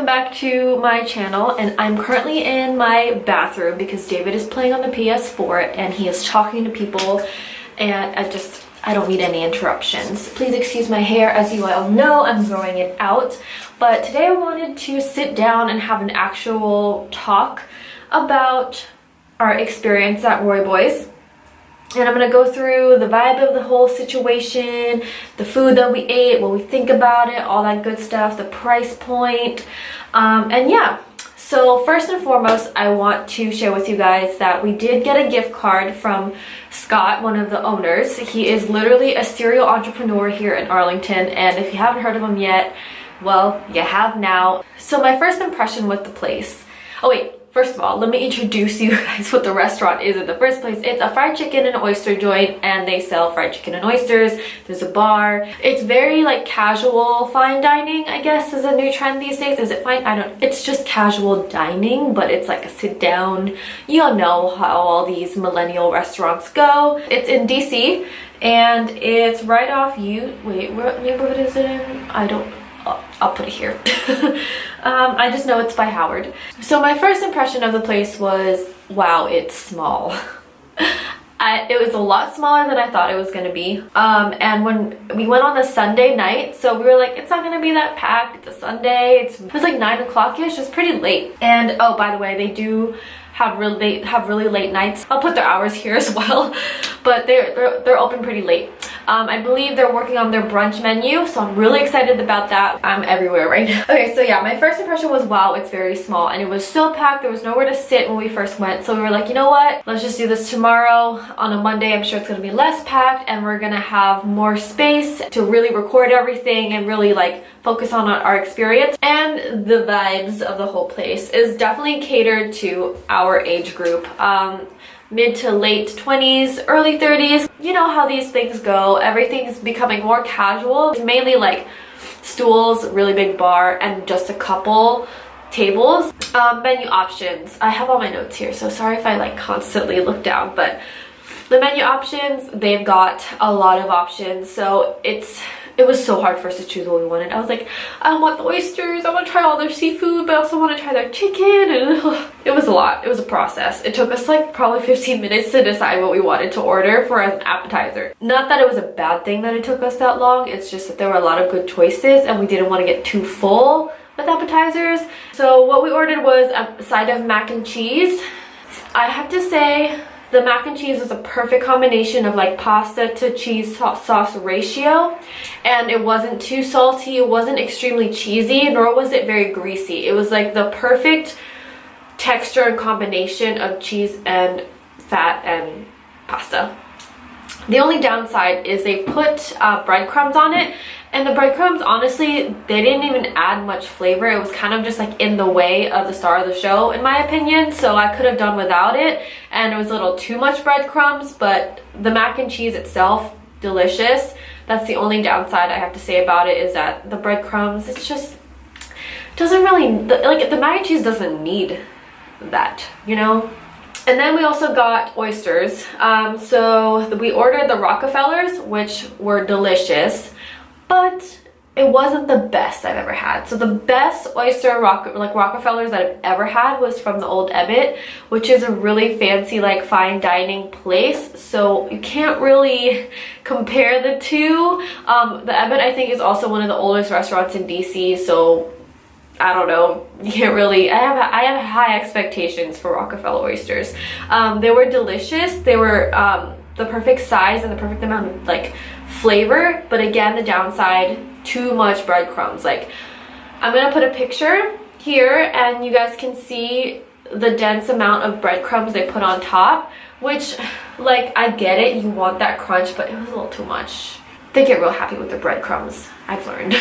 back to my channel, and I'm currently in my bathroom because David is playing on the PS4 and he is talking to people, and I don't need any interruptions. Please excuse my hair. As you all know, I'm growing it out, but today I wanted to sit down and have an actual talk about our experience at Roy Boys. And I'm gonna go through the vibe of the whole situation, the food that we ate, what we think about it, all that good stuff, the price point, and yeah. So first and foremost, I want to share with you guys that we did get a gift card from Scott, one of the owners. He is literally a serial entrepreneur here in Arlington, and if you haven't heard of him yet, well, you have now. So my first impression with the place, oh wait, first of all, let me introduce you guys what the restaurant is in the first place. It's a fried chicken and oyster joint, and they sell fried chicken and oysters. There's a bar. It's very like casual fine dining, I guess, is a new trend these days. Is it fine? I don't, it's just casual dining, but it's like a sit down. You all know how all these millennial restaurants go. It's in DC, and it's right off wait, what neighborhood is it in? I'll put it here. I just know it's by Howard. So my first impression of the place was, wow, it's small. It was a lot smaller than I thought it was gonna be. And when we went on a Sunday night, so we were like, it's not gonna be that packed. It's a Sunday. It was like 9 o'clock-ish. It's pretty late. And oh, by the way, they do have really late nights. I'll put their hours here as well, but they're open pretty late. I believe they're working on their brunch menu, so I'm really excited about that. I'm everywhere right now. Okay, so yeah, my first impression was, wow, it's very small, and it was so packed. There was nowhere to sit when we first went, so we were like, you know what, let's just do this tomorrow. On a Monday, I'm sure it's gonna be less packed, and we're gonna have more space to really record everything and really like focus on our experience. And the vibes of the whole place is definitely catered to our age group. Mid to late 20s, early 30s. You know how these things go. Everything's becoming more casual. It's mainly like stools, really big bar, and just a couple tables. Menu options. I have all my notes here, so sorry if I like constantly look down, but the menu options, they've got a lot of options. So it was so hard for us to choose what we wanted. I was like, I want the oysters, I want to try all their seafood, but I also want to try their chicken, and it was a lot. It was a process. It took us like probably 15 minutes to decide what we wanted to order for an appetizer. Not that it was a bad thing that it took us that long, it's just that there were a lot of good choices and we didn't want to get too full with appetizers. So what we ordered was a side of mac and cheese. I have to say, the mac and cheese was a perfect combination of like pasta to cheese sauce ratio, and it wasn't too salty, it wasn't extremely cheesy, nor was it very greasy. It was like the perfect texture and combination of cheese and fat and pasta. The only downside is they put breadcrumbs on it, and the breadcrumbs, honestly, they didn't even add much flavor. It was kind of just like in the way of the star of the show, in my opinion, so I could have done without it, and it was a little too much breadcrumbs. But the mac and cheese itself, delicious. That's the only downside I have to say about it, is that the breadcrumbs, it's just doesn't really, like, the mac and cheese doesn't need that, you know? And then we also got oysters. So we ordered the Rockefellers, which were delicious, but it wasn't the best I've ever had. So the best oyster Rockefellers that I've ever had was from the old 𝘄𝘄𝘄𝗏, which is a really fancy like fine dining place. So you can't really compare the two. The 𝘄𝘄𝘄, I think, is also one of the oldest restaurants in DC, so I don't know, you can't really, I have high expectations for Rockefeller oysters. They were delicious. They were the perfect size and the perfect amount of like flavor, but again, the downside, too much breadcrumbs. Like, I'm gonna put a picture here and you guys can see the dense amount of breadcrumbs they put on top, which, like, I get it, you want that crunch, but it was a little too much. They get real happy with the breadcrumbs, I've learned.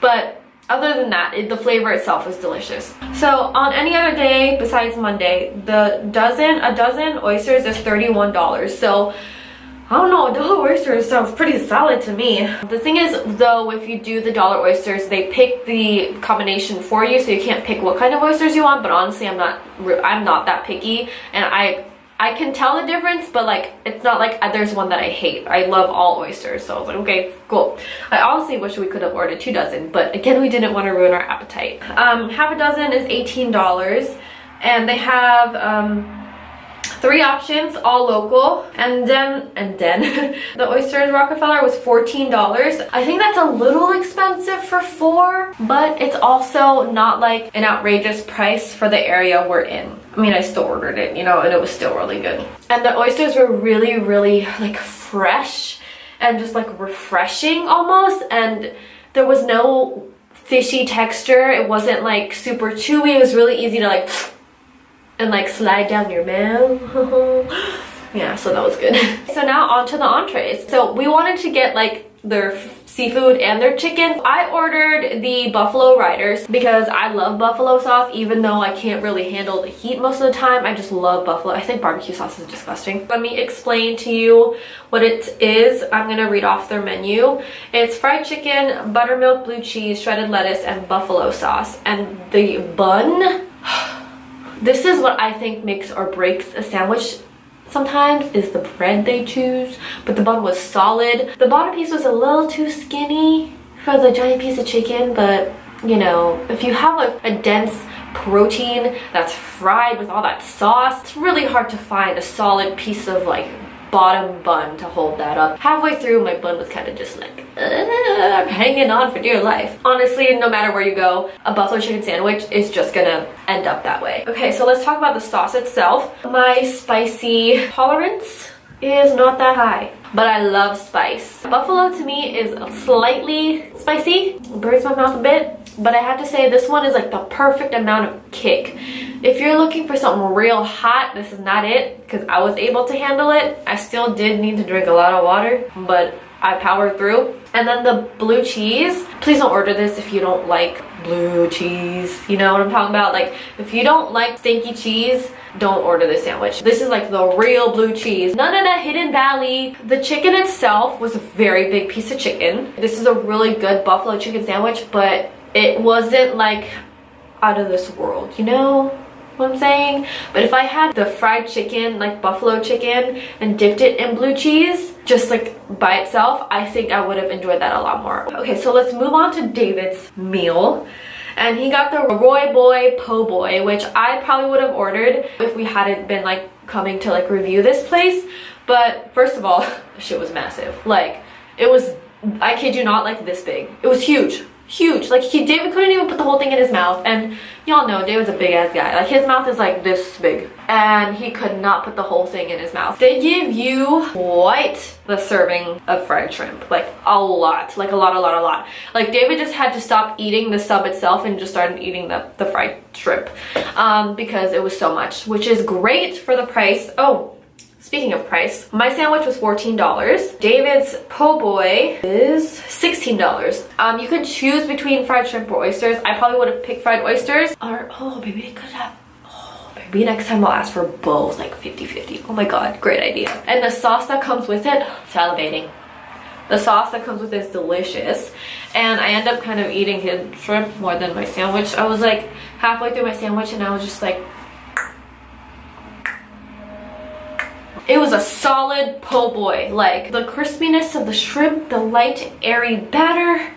But other than that, the flavor itself is delicious. So on any other day besides Monday, a dozen oysters is $31. So I don't know, $1 oysters sounds pretty solid to me. The thing is, though, if you do the $1 oysters, they pick the combination for you, so you can't pick what kind of oysters you want. But honestly, I'm not that picky, and I I can tell the difference, but like it's not like there's one that I hate. I love all oysters, so I was like, okay, cool. I honestly wish we could have ordered 2 dozen, but again, we didn't want to ruin our appetite. Half a dozen is $18, and they have 3 options, all local, and then the Oysters Rockefeller was $14. I think that's a little expensive for 4, but it's also not like an outrageous price for the area we're in. I mean, I still ordered it, you know, and it was still really good. And the oysters were really, really like fresh and just like refreshing almost, and there was no fishy texture. It wasn't like super chewy. It was really easy to like and like slide down your mouth. Yeah, so that was good. So now on to the entrees. So we wanted to get like their seafood and their chicken. I ordered the buffalo riders because I love buffalo sauce, even though I can't really handle the heat most of the time. I just love buffalo. I think barbecue sauce is disgusting. Let me explain to you what it is. I'm gonna read off their menu. It's fried chicken, buttermilk, blue cheese, shredded lettuce, and buffalo sauce. And the bun, this is what I think makes or breaks a sandwich sometimes, is the bread they choose. But the bun was solid. The bottom piece was a little too skinny for the giant piece of chicken, but you know, if you have a dense protein that's fried with all that sauce, it's really hard to find a solid piece of like bottom bun to hold that up. Halfway through, my bun was kind of just like, I'm hanging on for dear life. Honestly, no matter where you go, a buffalo chicken sandwich is just gonna end up that way. Okay, so let's talk about the sauce itself. My spicy tolerance is not that high, but I love spice. Buffalo to me is slightly spicy. It burns my mouth a bit, but I have to say this one is like the perfect amount of kick. If you're looking for something real hot, this is not it, because I was able to handle it. I still did need to drink a lot of water, but I powered through. And then the blue cheese, please don't order this if you don't like blue cheese. You know what I'm talking about? Like, if you don't like stinky cheese, don't order this sandwich. This is like the real blue cheese. None of that Hidden Valley. The chicken itself was a very big piece of chicken. This is a really good buffalo chicken sandwich, but it wasn't like out of this world, you know what I'm saying? But if I had the fried chicken, like buffalo chicken, and dipped it in blue cheese, just like by itself, I think I would have enjoyed that a lot more. Okay, so let's move on to David's meal. And he got the Roy Boy Po' Boy, which I probably would have ordered if we hadn't been like coming to like review this place. But first of all, the shit was massive. Like, it was, I kid you not, like this big. It was huge. Huge. Like, David couldn't even put the whole thing in his mouth, and y'all know David's a big ass guy. Like, his mouth is like this big, and he could not put the whole thing in his mouth. They give you quite the serving of fried shrimp, like a lot, like a lot. Like, David just had to stop eating the sub itself and just started eating the fried shrimp because it was so much, which is great for the price. Oh, speaking of price, my sandwich was $14. David's Po' Boy is $16. You could choose between fried shrimp or oysters. I probably would have picked fried oysters. Or, oh, maybe I could have, maybe next time I'll ask for both, like 50-50. Oh my god, great idea. And the sauce that comes with it, salivating. The sauce that comes with it is delicious. And I end up kind of eating his shrimp more than my sandwich. I was like halfway through my sandwich and I was just like, it was a solid po' boy. Like, the crispiness of the shrimp, the light, airy batter,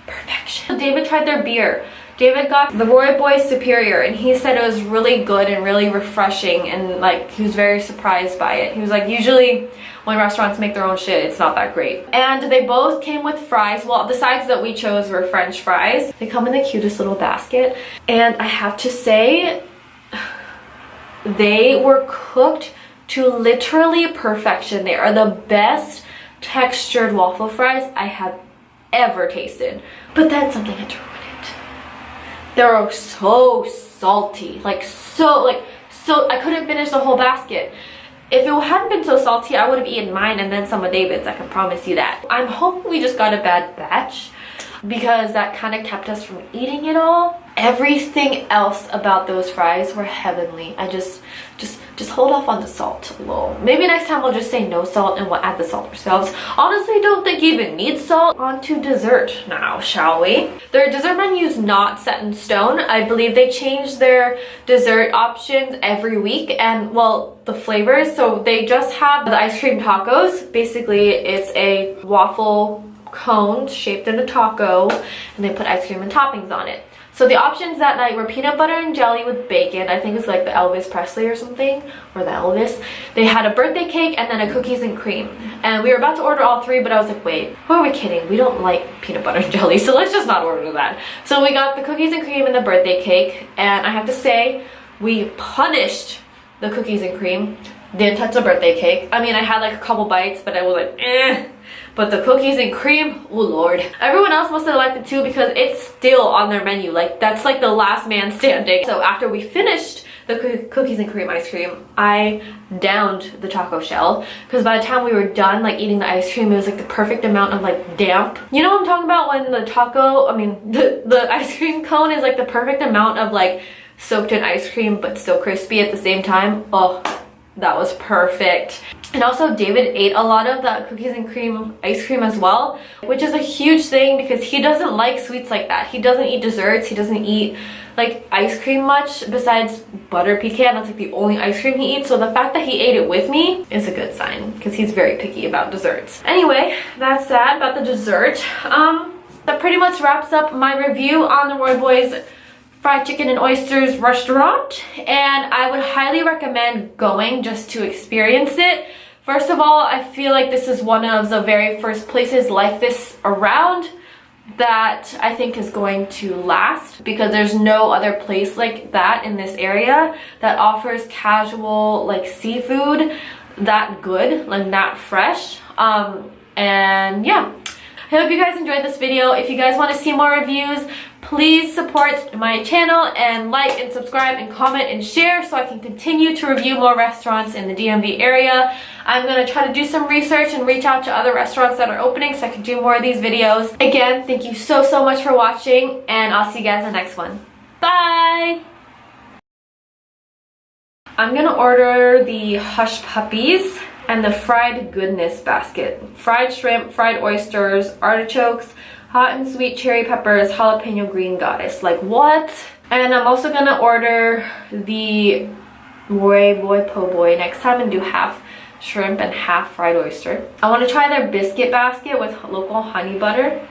perfection. David tried their beer. David got the Roy Boy Superior, and he said it was really good and really refreshing, and like, he was very surprised by it. He was like, usually when restaurants make their own shit, it's not that great. And they both came with fries. Well, the sides that we chose were French fries. They come in the cutest little basket, and I have to say, they were cooked to literally perfection. They are the best textured waffle fries I have ever tasted. But then something had to ruin it. They were so salty, so I couldn't finish the whole basket. If it hadn't been so salty, I would have eaten mine and then some of David's, I can promise you that. I'm hoping we just got a bad batch, because that kind of kept us from eating it all. Everything else about those fries were heavenly. I just hold off on the salt a little. Maybe next time we'll just say no salt and we'll add the salt ourselves. Honestly, don't think you even need salt. On to dessert now, shall we? Their dessert menu is not set in stone. I believe they change their dessert options every week, and well, the flavors. So they just have the ice cream tacos. Basically, it's a waffle cone shaped in a taco, and they put ice cream and toppings on it. So the options that night were peanut butter and jelly with bacon. I think it's like the Elvis Presley or something, or the Elvis. They had a birthday cake and then a cookies and cream. And we were about to order all three, but I was like, wait, who are we kidding? We don't like peanut butter and jelly, so let's just not order that. So we got the cookies and cream and the birthday cake, and I have to say, we punished the cookies and cream. Didn't touch the birthday cake. I mean, I had like a couple bites, but I was like, eh. But the cookies and cream, oh lord. Everyone else must have liked it too because it's still on their menu. Like, that's like the last man standing. So after we finished the cookies and cream ice cream, I downed the taco shell because by the time we were done like eating the ice cream, it was like the perfect amount of like damp. You know what I'm talking about when the taco, the ice cream cone is like the perfect amount of like soaked in ice cream but still crispy at the same time. Oh, that was perfect. And also David ate a lot of that cookies and cream ice cream as well, which is a huge thing because he doesn't like sweets like that. He doesn't eat desserts, he doesn't eat like ice cream much besides butter pecan. That's like the only ice cream he eats. So the fact that he ate it with me is a good sign because he's very picky about desserts. Anyway, that's that about the dessert. That pretty much wraps up my review on the Roy Boys fried chicken and oysters restaurant, and I would highly recommend going just to experience it. First of all, I feel like this is one of the very first places like this around that I think is going to last because there's no other place like that in this area that offers casual like seafood that good, like that fresh. And yeah, I hope you guys enjoyed this video. If you guys want to see more reviews, please support my channel and like and subscribe and comment and share so I can continue to review more restaurants in the DMV area. I'm going to try to do some research and reach out to other restaurants that are opening so I can do more of these videos. Again, thank you so much for watching, and I'll see you guys in the next one. Bye! I'm going to order the Hush Puppies and the fried goodness basket. Fried shrimp, fried oysters, artichokes, hot and sweet cherry peppers, jalapeno green goddess. Like, what? And I'm also gonna order the Roy Boy Po' Boy next time and do half shrimp and half fried oyster. I want to try their biscuit basket with local honey butter.